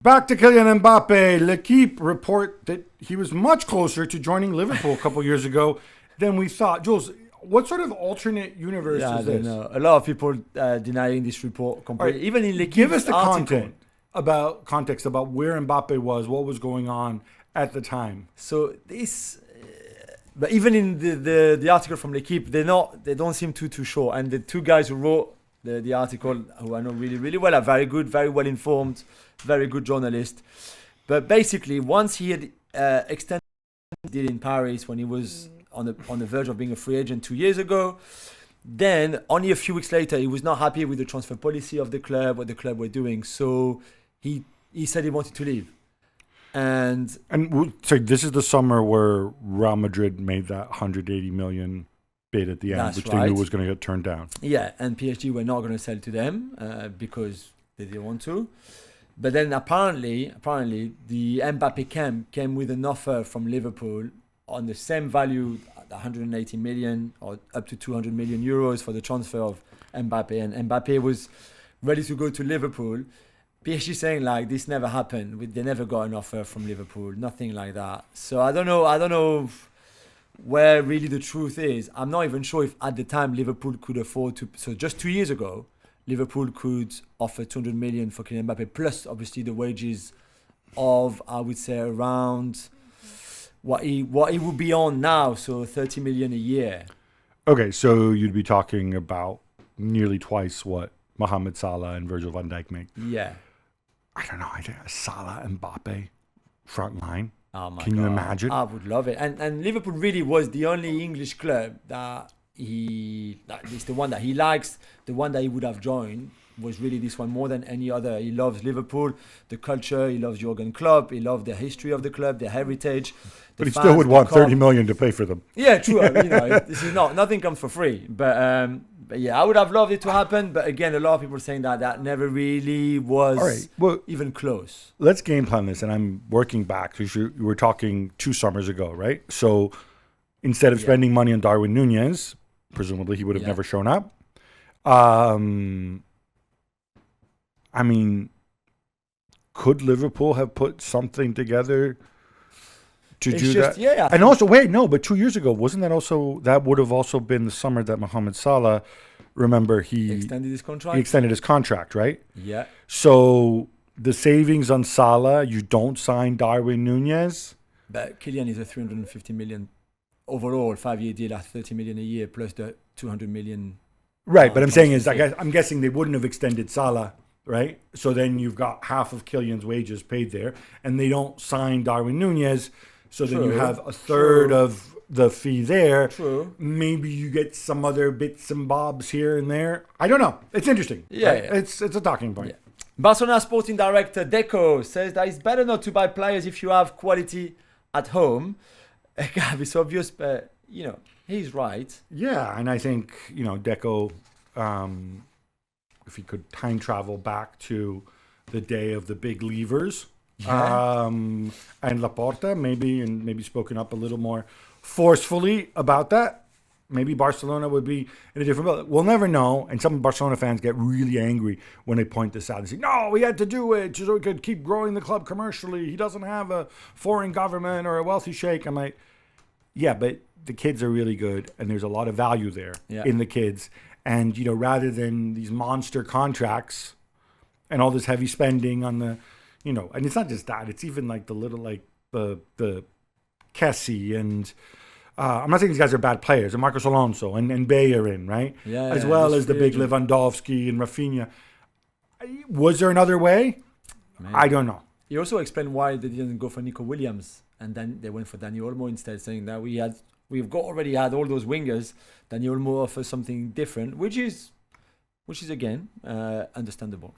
Back to Kylian Mbappe. L'Equipe report that he was much closer to joining Liverpool a couple years ago than we thought. Jules, what sort of alternate universe is this? Know. A lot of people denying this report completely. Right. Even in L'Equipe's Give us the article. context about where Mbappe was, what was going on at the time. So this, but even in the article from L'Equipe, they don't seem too sure. And the two guys who wrote the article, who I know really well, are very good, very well informed, very good journalists. But basically, once he had extended the deal in Paris when he was on the verge of being a free agent 2 years ago, then only a few weeks later, he was not happy with the transfer policy of the club, what the club were doing. So he said he wanted to leave. And so this is the summer where Real Madrid made that 180 million bid at the end, which they knew was going to get turned down. Yeah, and PSG were not going to sell to them because they didn't want to. But then apparently, the Mbappe camp came with an offer from Liverpool on the same value, 180 million or up to 200 million euros for the transfer of Mbappe. And Mbappe was ready to go to Liverpool. PSG saying like this never happened. They never got an offer from Liverpool, nothing like that. So I don't know where really the truth is. I'm not even sure if at the time Liverpool could afford to. So just 2 years ago, Liverpool could offer 200 million for Kylian Mbappe, plus obviously the wages of, I would say, around what he would be on now, so 30 million a year. Okay, so you'd be talking about nearly twice what Mohamed Salah and Virgil van Dijk make. Yeah. I don't know. I think Salah and Mbappe front line. Oh my Can God. you imagine? I would love it. And Liverpool really was the only English club that it's the one that he likes, the one that he would have joined was really this one more than any other. He loves Liverpool, the culture, he loves Jurgen Klopp, he loves the history of the club, the heritage. But he still would want 30 million to pay for them. Yeah, true. This is nothing comes for free. But yeah, I would have loved it to happen. But again, a lot of people are saying that never really was even close. Let's game plan this. And I'm working back. Because you were talking 2 summers ago, right? So instead of spending money on Darwin Núñez, presumably he would have never shown up. I mean, could Liverpool have put something together to do that? Yeah. And also, but 2 years ago, that would have also been the summer that Mohamed Salah, remember, he extended his contract. He extended his contract, right? Yeah. So the savings on Salah, you don't sign Darwin Núñez. But Kylian is a 350 million overall 5-year deal at 30 million a year plus the 200 million. Right, but I'm saying is, I'm guessing they wouldn't have extended Salah. Right, so then you've got half of Kylian's wages paid there, and they don't sign Darwin Núñez, so then you have a third of the fee there. True. Maybe you get some other bits and bobs here and there. I don't know. It's interesting. Yeah, right? It's a talking point. Yeah. Barcelona sporting director Deco says that it's better not to buy players if you have quality at home. It's obvious, but he's right. Yeah, and I think Deco. If he could time travel back to the day of the big levers, and Laporta, maybe spoken up a little more forcefully about that, maybe Barcelona would be in a different boat. We'll never know. And some Barcelona fans get really angry when they point this out and say, no, we had to do it so we could keep growing the club commercially. He doesn't have a foreign government or a wealthy sheikh. I'm like, yeah, but the kids are really good, and there's a lot of value there in the kids. And, rather than these monster contracts and all this heavy spending on the, and it's not just that, it's even like the little, like the Kessie and I'm not saying these guys are bad players, and Marcos Alonso and Bellerin, right? As well as the big Lewandowski and Rafinha. Was there another way? Maybe. I don't know. He also explained why they didn't go for Nico Williams and then they went for Dani Olmo instead, saying that we've already had all those wingers. Dani Olmo offers something different, which is again understandable.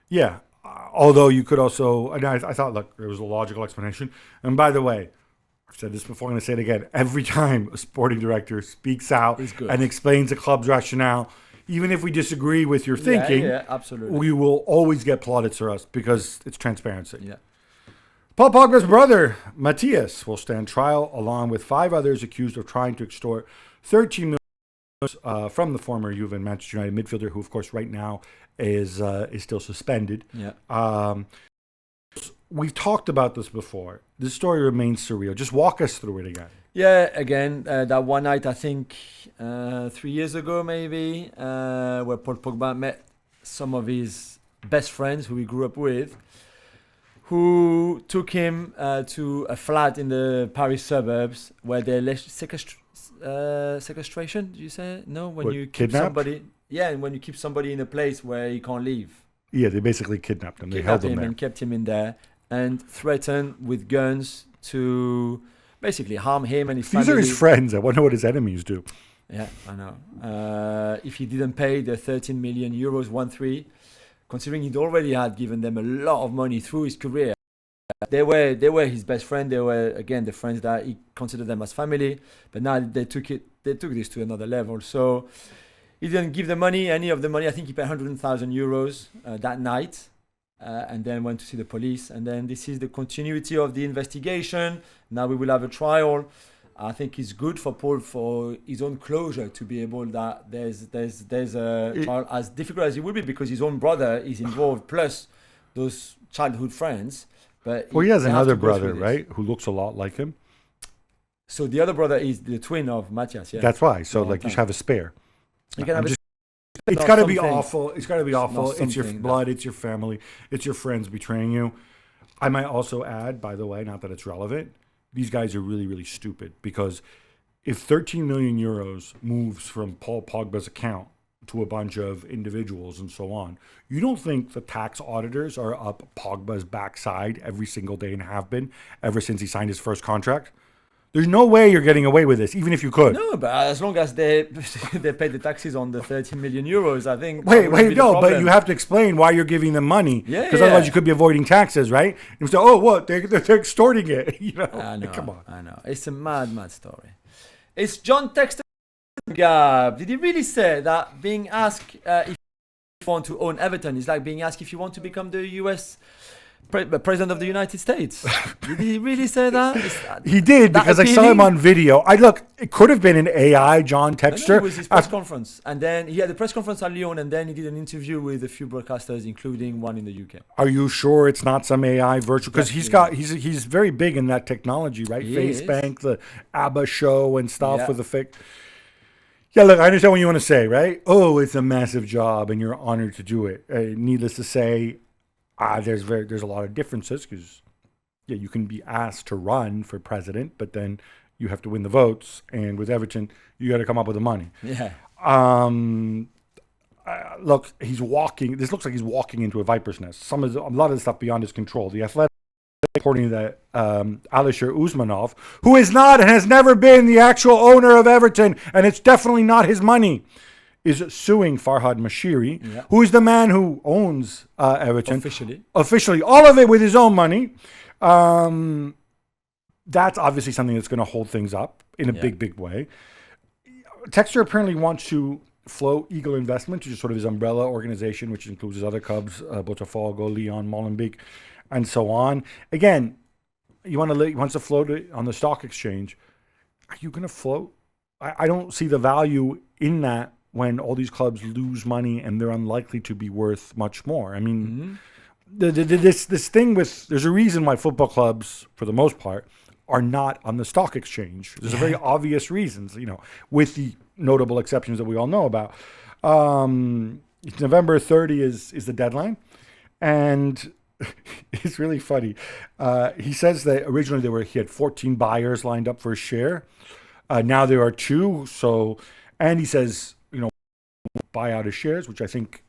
Yeah, although you could also, and I thought, look, there was a logical explanation. And by the way, I've said this before, I'm going to say it again. Every time a sporting director speaks out and explains the club's rationale, even if we disagree with your thinking, absolutely, we will always get plaudits for us because it's transparency. Yeah. Paul Pogba's brother, Matthias, will stand trial along with 5 others accused of trying to extort 13 million from the former Juve and Manchester United midfielder, who, of course, right now is still suspended. Yeah. we've talked about this before. This story remains surreal. Just walk us through it again. Yeah, again, that one night, I think 3 years ago maybe, where Paul Pogba met some of his best friends who he grew up with, who took him to a flat in the Paris suburbs where they sequestration, did you say? No, when you keep kidnapped? somebody. Yeah, and when you keep somebody in a place where he can't leave. Yeah, they basically kidnapped him. They held him there. And kept him in there and threatened with guns to basically harm him and his family. These are his friends. I wonder what his enemies do. Yeah, I know. If he didn't pay the 13 million euros, 1-3, considering he'd already had given them a lot of money through his career, they were his best friend. They were, again, the friends that he considered them as family. But now they took this to another level. So he didn't give any of the money. I think he paid 100,000 euros that night. And then went to see the police. And then this is the continuity of the investigation. Now we will have a trial. I think it's good for Paul for his own closure to be able that there's a trial as difficult as it will be because his own brother is involved plus those childhood friends. But he has another brother, right, who looks a lot like him. So the other brother is the twin of Matthias. Yeah, that's why. So you should have a spare. You can have it's got to be awful. It's got to be awful. It's your blood. No. It's your family. It's your friends betraying you. I might also add, by the way, not that it's relevant, these guys are really, really stupid because if 13 million euros moves from Paul Pogba's account to a bunch of individuals and so on, you don't think the tax auditors are up Pogba's backside every single day and have been ever since he signed his first contract? There's no way you're getting away with this, even if you could. No, but as long as they pay the taxes on the 13 million euros, I think. Wait, no, but you have to explain why you're giving them money. Yeah, because otherwise you could be avoiding taxes, right? And say, oh, what? They're extorting it. You know? I know. Come on. I know. It's a mad story. It's John Textor. Gab, did he really say that being asked if you want to own Everton is like being asked if you want to become the US President of the United States? Did he really say that? He did because I saw him on video. It could have been an AI John Textor. It was his press conference, and then he had a press conference at Lyon, and then he did an interview with a few broadcasters, including one in the UK. Are you sure it's not some AI virtual? Because he's very big in that technology, right? FaceBank, the ABBA show and stuff with the fake. Yeah, look, I understand what you want to say, right? Oh, it's a massive job, and you're honored to do it. Needless to say. There's a lot of differences because you can be asked to run for president, but then you have to win the votes. And with Everton, you got to come up with the money. Yeah. Look, he's walking. This looks like he's walking into a viper's nest. A lot of the stuff beyond his control. The Athletic, according to Alisher Usmanov, who is not and has never been the actual owner of Everton, and it's definitely not his money, is suing Farhad Mashiri, who is the man who owns Everton. Officially, all of it with his own money. That's obviously something that's going to hold things up in a big way. Textor apparently wants to float Eagle Investment, which is sort of his umbrella organization, which includes his other clubs, Botafogo, Lyon, Molenbeek, and so on. Again, he wants to float it on the stock exchange. Are you going to float? I don't see the value in that when all these clubs lose money and they're unlikely to be worth much more. I mean, this thing there's a reason why football clubs, for the most part, are not on the stock exchange. There's a very obvious reasons, with the notable exceptions that we all know about. November 30 is the deadline, and it's really funny. He says that originally he had 14 buyers lined up for a share. Now there are 2. And he says, buy out his shares, which I think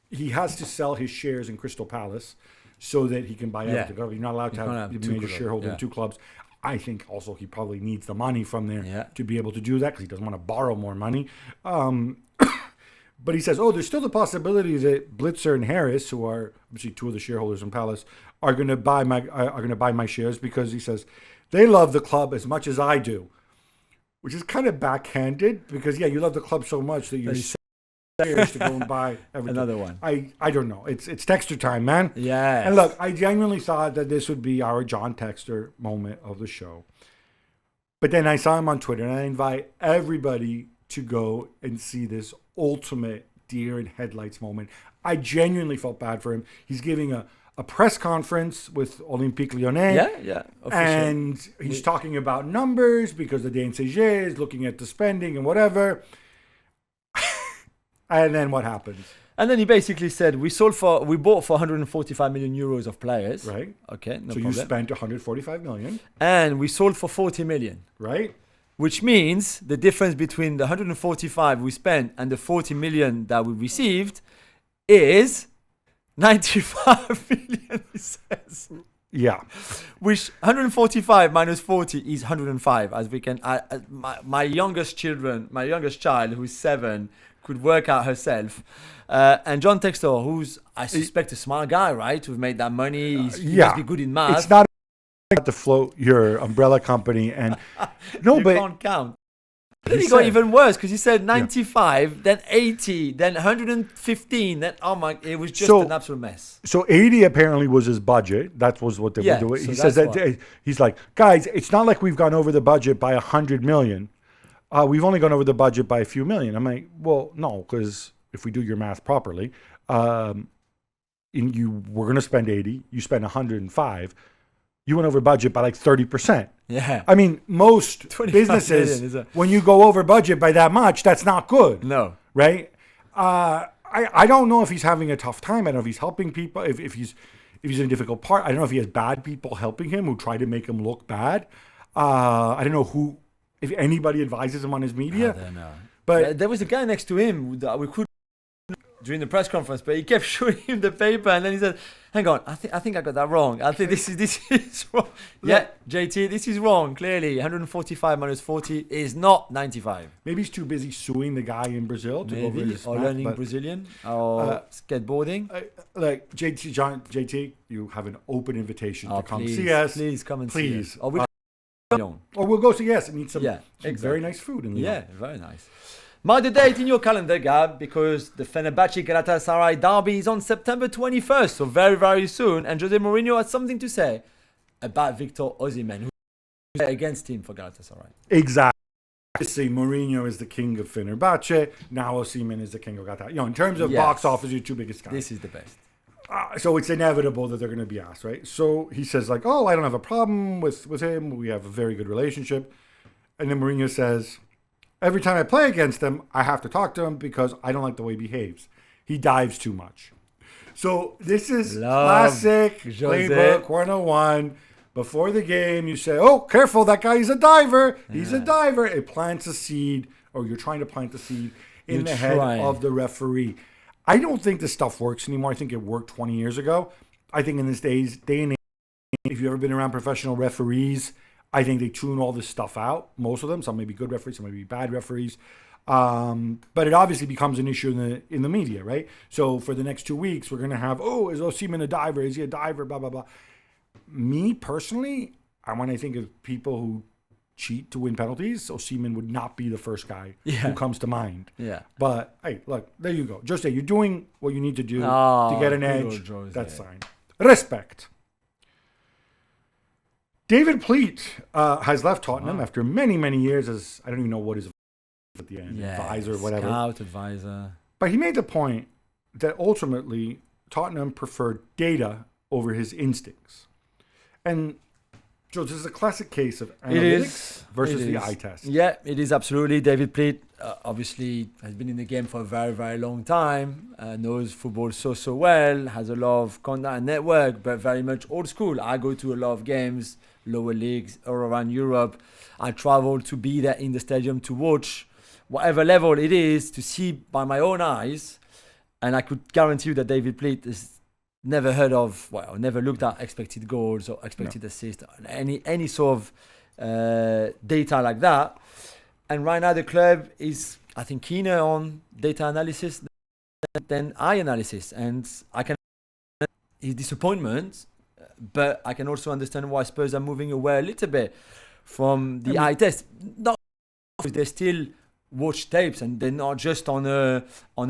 he has to sell his shares in Crystal Palace so that he can buy out the club. You're not allowed to have a major shareholder in 2 clubs. I think also he probably needs the money from there to be able to do that because he doesn't want to borrow more money. But he says, there's still the possibility that Blitzer and Harris, who are obviously 2 of the shareholders in Palace, are going to buy my shares because he says they love the club as much as I do, which is kind of backhanded because you love the club so much that you're shares to go and buy everything. Another one. I don't know. It's Textor time, man. Yeah. And look, I genuinely thought that this would be our John Textor moment of the show. But then I saw him on Twitter, and I invite everybody to go and see this ultimate deer in headlights moment. I genuinely felt bad for him. He's giving a a press conference with Olympique Lyonnais. Yeah. And he's talking about numbers because the DNCG is looking at the spending and whatever. And then what happens? And then he basically said, we bought for 145 million euros of players. Right. Okay, no so problem. you spent 145 million. And we sold for 40 million. Right. Which means the difference between the 145 we spent and the 40 million that we received is 95 million, he says. Yeah. Which 145 minus 40 is 105. As we can, my youngest child, who's 7, could work out herself. And John Textor, who's, I suspect, a smart guy, right? Who've made that money. He must be good in math. It's not to float your umbrella company and no, you but can't count. Then he got even worse because he said 95, then 80, then 115. Then it was just an absolute mess. So 80 apparently was his budget. That was what they were doing. So he says that he's like, guys, it's not like we've gone over the budget by 100 million. We've only gone over the budget by a few million. I'm like, well, no, because if we do your math properly, we're going to spend 80. You spend 105. You went over budget by like 30%. Yeah. I mean, most businesses, when you go over budget by that much, that's not good. No. Right? I don't know if he's having a tough time. I don't know if he's helping people, if he's in a difficult part. I don't know if he has bad people helping him who try to make him look bad. I don't know if anybody advises him on his media. I don't know. But there was a guy next to him that we could during the press conference, but he kept showing him the paper, and then he said, "Hang on, I think I got that wrong. I think this is wrong." Yeah, JT, this is wrong. Clearly, 145 minus 40 is not 95. Maybe he's too busy suing the guy in Brazil to go over his or learning Brazilian or skateboarding. Like JT, you have an open invitation to come see us. Please come and see us. Or we'll go see us and eat some very nice food in Lyon. Yeah, very nice. Mark the date in your calendar, Gab, because the Fenerbahce Galatasaray derby is on September 21st, so very, very soon. And Jose Mourinho has something to say about Victor Osimhen, who is against him for Galatasaray. Exactly. Obviously, Mourinho is the king of Fenerbahce. Now Osimhen is the king of Galatasaray. In terms of box office, your two biggest guys. This is the best. So it's inevitable that they're going to be asked, right? So he says, like, oh, I don't have a problem with him. We have a very good relationship. And then Mourinho says, every time I play against him, I have to talk to him because I don't like the way he behaves. He dives too much. So this is classic playbook 101. Before the game, you say, oh, careful, that guy is a diver. He's a diver. It plants a seed, or you're trying to plant a seed in the head of the referee. I don't think this stuff works anymore. I think it worked 20 years ago. I think in this day and age, if you've ever been around professional referees, I think they tune all this stuff out. Most of them. Some may be good referees, some may be bad referees. But it obviously becomes an issue in the media, right? So for the next 2 weeks, we're going to have, oh, is Osimhen a diver? Is he a diver? Blah, blah, blah. Me, personally, when I think of people who cheat to win penalties, Osimhen would not be the first guy who comes to mind. Yeah. But, hey, look, there you go. Jose, you're doing what you need to do to get an edge. That's fine. Respect. David Pleat has left Tottenham after many, many years as, I don't even know what his at the end, advisor, whatever. Scout, advisor. But he made the point that ultimately Tottenham preferred data over his instincts. And Joe, this is a classic case of analytics versus the eye test. Yeah, it is absolutely. David Pleat obviously has been in the game for a very, very long time, knows football so well, has a lot of contact and network, but very much old school. I go to a lot of games, lower leagues, all around Europe. I travel to be there in the stadium to watch whatever level it is, to see by my own eyes. And I could guarantee you that David Pleat has never heard of, never looked at expected goals or expected assists, any sort of data like that. And right now the club is, I think, keener on data analysis than eye analysis. And I can understand his disappointment, but I can also understand why Spurs are moving away a little bit from the eye test. Not they still watch tapes, and they're not just on a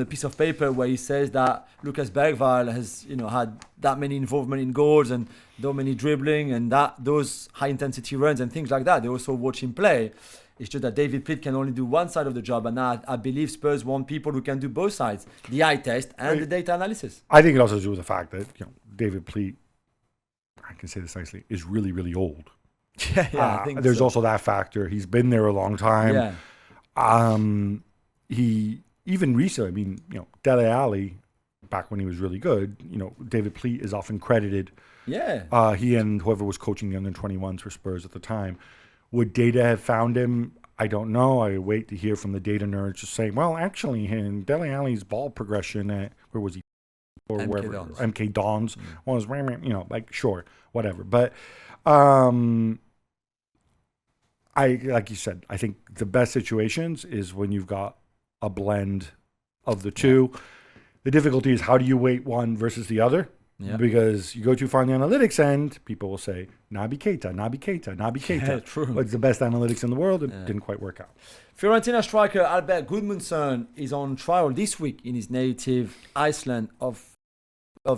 piece of paper where he says that Lucas Bergvall has had that many involvement in goals and that many dribbling and those high intensity runs and things like that. They also watch him play, It's just that David Pleat can only do one side of the job, and I believe Spurs want people who can do both sides, the eye test and the data analysis. I think it also has to do with the fact that David Pleat, I can say this nicely, is really, really old. I think there's so. also that factor. He's been there a long time. Yeah. He even recently, Dele Alli, back when he was really good, David Pleat is often credited. Yeah. He and whoever was coaching the under-21s for Spurs at the time. Would data have found him? I don't know. I wait to hear from the data nerds just saying, well, actually, in Dele Alli's ball progression at, where was he? Or MK wherever. Dons. MK Dons was, sure, whatever. But like you said, I think the best situations is when you've got a blend of the two. The difficulty is how do you weight one versus the other? Yeah. Because you go too far on the analytics end, people will say, Naby Keita. Yeah, true. But it's the best analytics in the world. It didn't quite work out. Fiorentina striker Albert Goodmundsson is on trial this week in his native Iceland of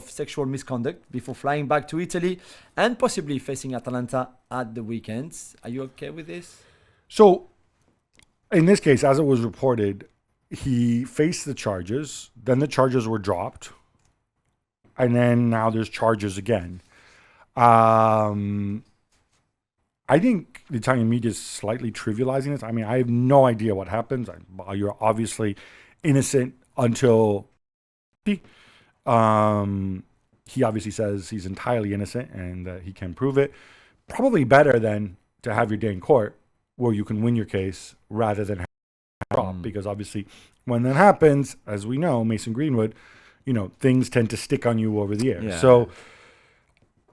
sexual misconduct before flying back to Italy and possibly facing Atalanta at the weekends. Are you okay with this? So, in this case, as it was reported, he faced the charges. Then the charges were dropped. And then now there's charges again. I think the Italian media is slightly trivializing this. I mean, I have no idea what happens. You're obviously innocent until he obviously says he's entirely innocent and he can prove it. Probably better than to have your day in court where you can win your case rather than have it dropped. Because obviously when that happens, as we know, Mason Greenwood, things tend to stick on you over the years. Yeah. So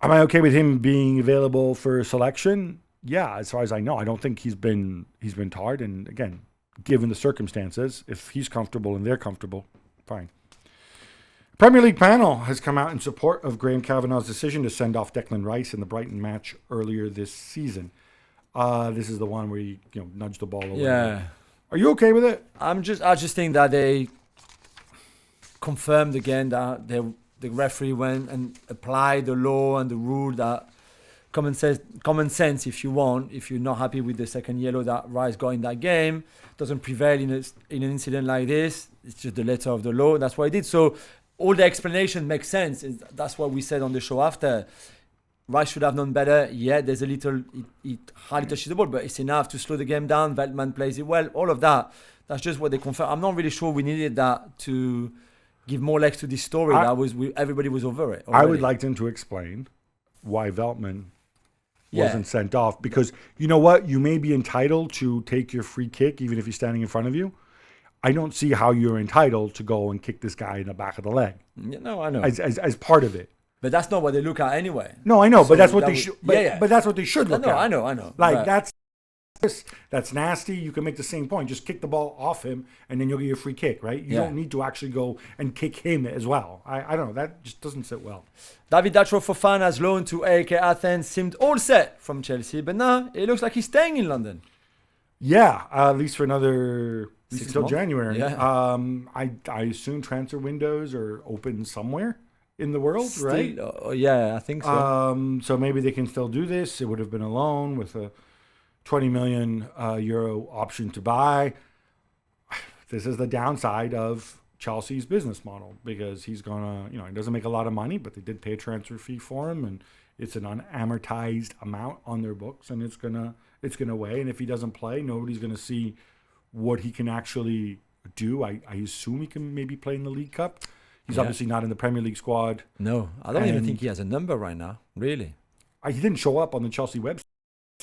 am I okay with him being available for selection? Yeah, as far as I know. I don't think he's been tarred. And again, given the circumstances, if he's comfortable and they're comfortable, fine. Premier League panel has come out in support of Graham Kavanagh's decision to send off Declan Rice in the Brighton match earlier this season. This is the one where you nudge the ball away. Yeah. Are you okay with it? I just think that they confirmed again that the referee went and applied the law and the rule that common sense, if you want, if you're not happy with the second yellow that Rice got in that game, doesn't prevail in an incident like this. It's just the letter of the law. That's what I did. So all the explanation makes sense. That's what we said on the show after. Rice should have known better. Yeah, there's a little, it hardly touches the ball, but it's enough to slow the game down. Veltman plays it well. All of that. That's just what they confirm. I'm not really sure we needed that to give more legs to this story. Everybody was over it already. I would like them to explain why Veltman wasn't sent off. Because you know what? You may be entitled to take your free kick even if he's standing in front of you. I don't see how you're entitled to go and kick this guy in the back of the leg. Yeah, no, I know. As part of it. But that's not what they look at anyway. No, I know, but that's what they should. But that's what they should look at. I know. Like that's nasty. You can make the same point. Just kick the ball off him, and then you'll get your free kick, right? You don't need to actually go and kick him as well. I don't know. That just doesn't sit well. David Datro Fofana's loan to AEK Athens seemed all set from Chelsea, but now it looks like he's staying in London. Yeah, at least for another. Until January. Yeah. I assume transfer windows are open somewhere in the world, right? Yeah, I think so. So maybe they can still do this. It would have been a loan with a 20 million euro option to buy. This is the downside of Chelsea's business model because he's gonna, he doesn't make a lot of money, but they did pay a transfer fee for him, and it's an unamortized amount on their books, and it's gonna weigh. And if he doesn't play, nobody's gonna see what he can actually do. I assume he can maybe play in the League Cup. He's obviously not in the Premier League squad. No, I don't even think he has a number right now, really. He didn't show up on the Chelsea website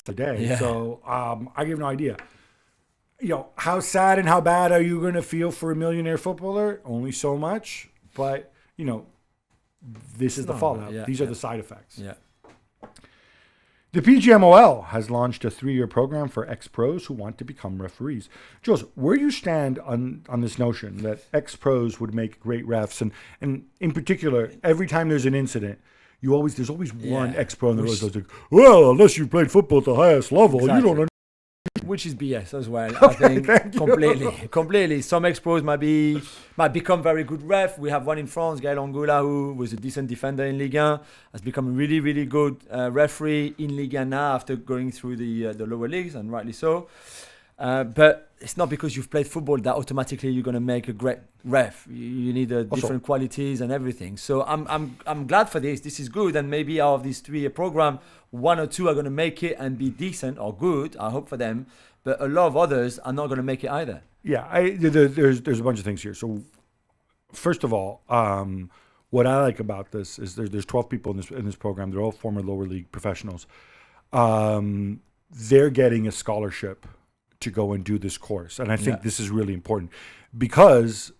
today, so I have no idea. How sad and how bad are you going to feel for a millionaire footballer? Only so much, but, this is the fallout. Yeah, These are the side effects. Yeah. The PGMOL has launched a 3-year program for ex-pros who want to become referees. Jules, where do you stand on this notion that ex-pros would make great refs? And in particular, every time there's an incident, there's always one ex-pro in the room that's like, well, unless you played football at the highest level, you don't understand. Which is BS as well. I think completely. Some ex-pros might become very good ref. We have one in France, Gaël Angoula, who was a decent defender in Ligue 1, has become a really, really good referee in Ligue 1 now after going through the lower leagues, and rightly so. But it's not because you've played football that automatically you're going to make a great ref. You need different qualities and everything. So I'm glad for this. This is good. And maybe out of this 3-year program, 1 or 2 are going to make it and be decent or good. I hope for them. But a lot of others are not going to make it either. Yeah, there's a bunch of things here. So first of all, what I like about this is there's 12 people in this program. They're all former lower league professionals. They're getting a scholarship to go and do this course. And I think this is really important because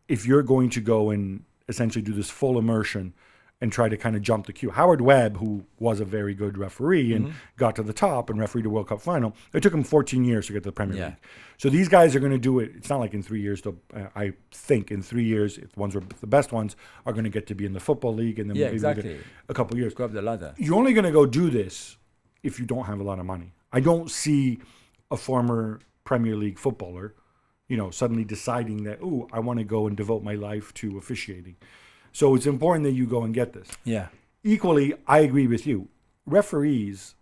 if you're going to go and essentially do this full immersion and try to kind of jump the queue. Howard Webb, who was a very good referee and got to the top and refereed a World Cup final, it took him 14 years to get to the Premier League. So these guys are going to do it. It's not like in 3 years. I think in 3 years, if the ones are the best ones are going to get to be in the Football League and then maybe a couple of years. Go up the ladder. You're only going to go do this if you don't have a lot of money. I don't see a former Premier League footballer, suddenly deciding that, I want to go and devote my life to officiating. So it's important that you go and get this. Yeah. Equally, I agree with you. Referees,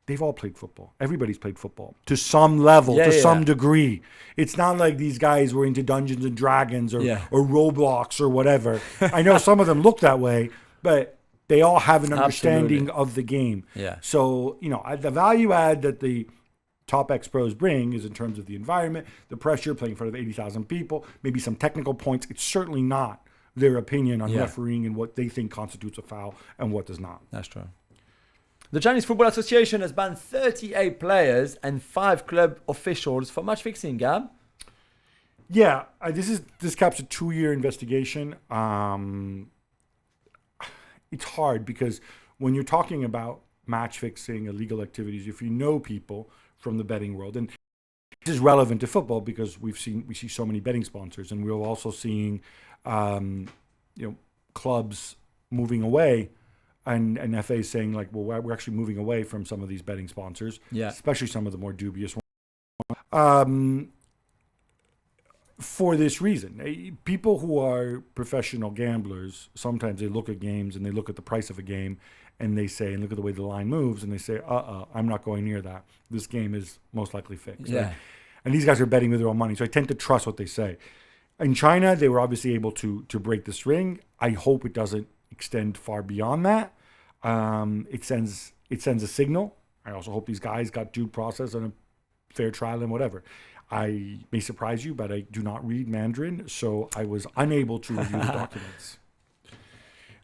they've all played football. Everybody's played football to some level, to some degree. It's not like these guys were into Dungeons and Dragons or Roblox or whatever. I know some of them look that way, but they all have an understanding of the game. Yeah. So, the value add that the top ex-pros bring is in terms of the environment, the pressure, playing in front of 80,000 people, maybe some technical points. It's certainly not their opinion on refereeing and what they think constitutes a foul and what does not. That's true. The Chinese Football Association has banned 38 players and 5 club officials for match fixing, Gab. Yeah, this caps a 2-year investigation. It's hard because when you're talking about match fixing, illegal activities, if you know people from the betting world, and this is relevant to football because we see so many betting sponsors, and we're also seeing clubs moving away, and FA saying like, well, we're actually moving away from some of these betting sponsors, especially some of the more dubious ones. For this reason, people who are professional gamblers, sometimes they look at games and they look at the price of a game and they say, and look at the way the line moves, and they say, I'm not going near that. This game is most likely fixed. Yeah. Right? And these guys are betting with their own money, so I tend to trust what they say. In China, they were obviously able to break this ring. I hope it doesn't extend far beyond that. It sends a signal. I also hope these guys got due process and a fair trial and whatever. I may surprise you, but I do not read Mandarin, so I was unable to review the documents.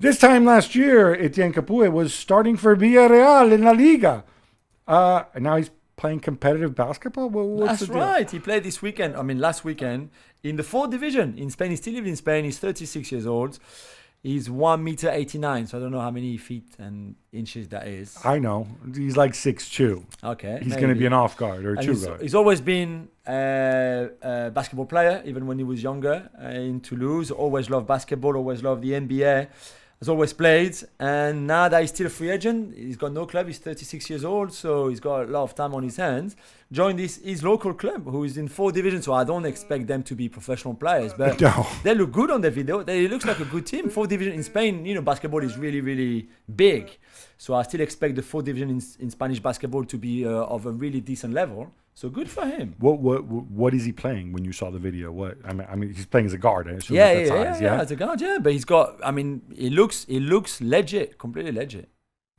This time last year, Etienne Kapu was starting for Villarreal in La Liga. And now he's playing competitive basketball? That's right. He played last weekend, in the 4th division in Spain. He still lives in Spain. He's 36 years old. He's 1.89 meters, so I don't know how many feet and inches that is. I know. He's like 6'2". Okay. He's going to be an off guard or a two guard. He's always been a basketball player, even when he was younger in Toulouse. Always loved basketball, always loved the NBA. Has always played, and now that he's still a free agent, he's got no club. He's 36 years old, so he's got a lot of time on his hands. Joined his local club, who is in 4th division. So I don't expect them to be professional players, but they look good on the video. It looks like a good team. 4th division in Spain, basketball is really, really big. So I still expect the 4th division in Spanish basketball to be of a really decent level. So good for him. What is he playing when you saw the video? What I mean he's playing as a guard. I assume yeah, as a guard. Yeah, but he's got. He looks legit, completely legit.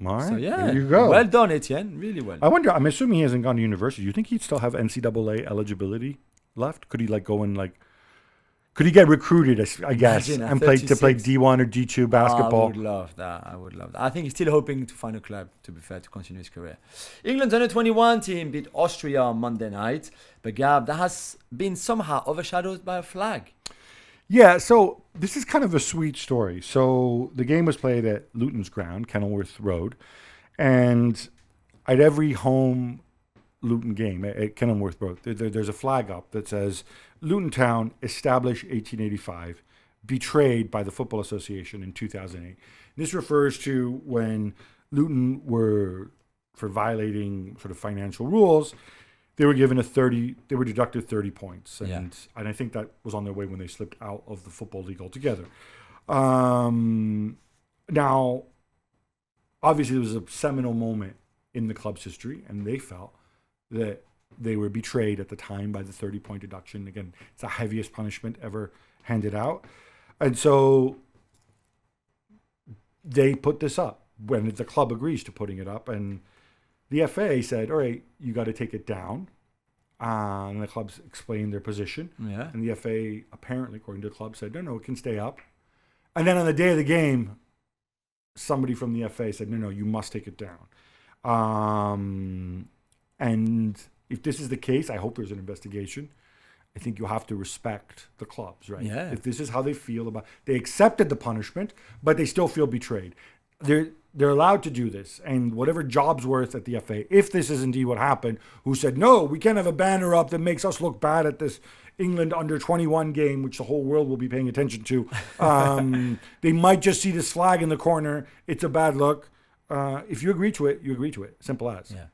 All right, so, there you go. Well done, Etienne. Really well. I wonder. I'm assuming he hasn't gone to university. Do you think he'd still have NCAA eligibility left? Could he go and Could he get recruited, I guess, and play D1 or D2 basketball? I would love that. I think he's still hoping to find a club, to be fair, to continue his career. England's under-21 team beat Austria on Monday night. But Gab, that has been somehow overshadowed by a flag. Yeah, so this is kind of a sweet story. So the game was played at Luton's ground, Kenilworth Road. And at every home Luton game at Kenilworth Road, there's a flag up that says, Luton Town, established 1885, betrayed by the Football Association in 2008. This refers to when Luton were, for violating sort of financial rules, they were deducted 30 points. And I think that was on their way when they slipped out of the Football League altogether. Now, obviously, there was a seminal moment in the club's history, and they felt that they were betrayed at the time by the 30-point deduction. Again, it's the heaviest punishment ever handed out. And so they put this up when the club agrees to putting it up. And the FA said, all right, you got to take it down. And the clubs explained their position. Yeah. And the FA, apparently, according to the club, said, no, it can stay up. And then on the day of the game, somebody from the FA said, no, you must take it down. And if this is the case, I hope there's an investigation. I think you have to respect the clubs, right? Yeah. If this is how they feel about, they accepted the punishment, but they still feel betrayed. They're allowed to do this, and whatever job's worth at the FA, if this is indeed what happened, who said, no, we can't have a banner up that makes us look bad at this England under-21 game, which the whole world will be paying attention to. They might just see this flag in the corner. It's a bad look. If you agree to it, you agree to it. Simple as. Yeah.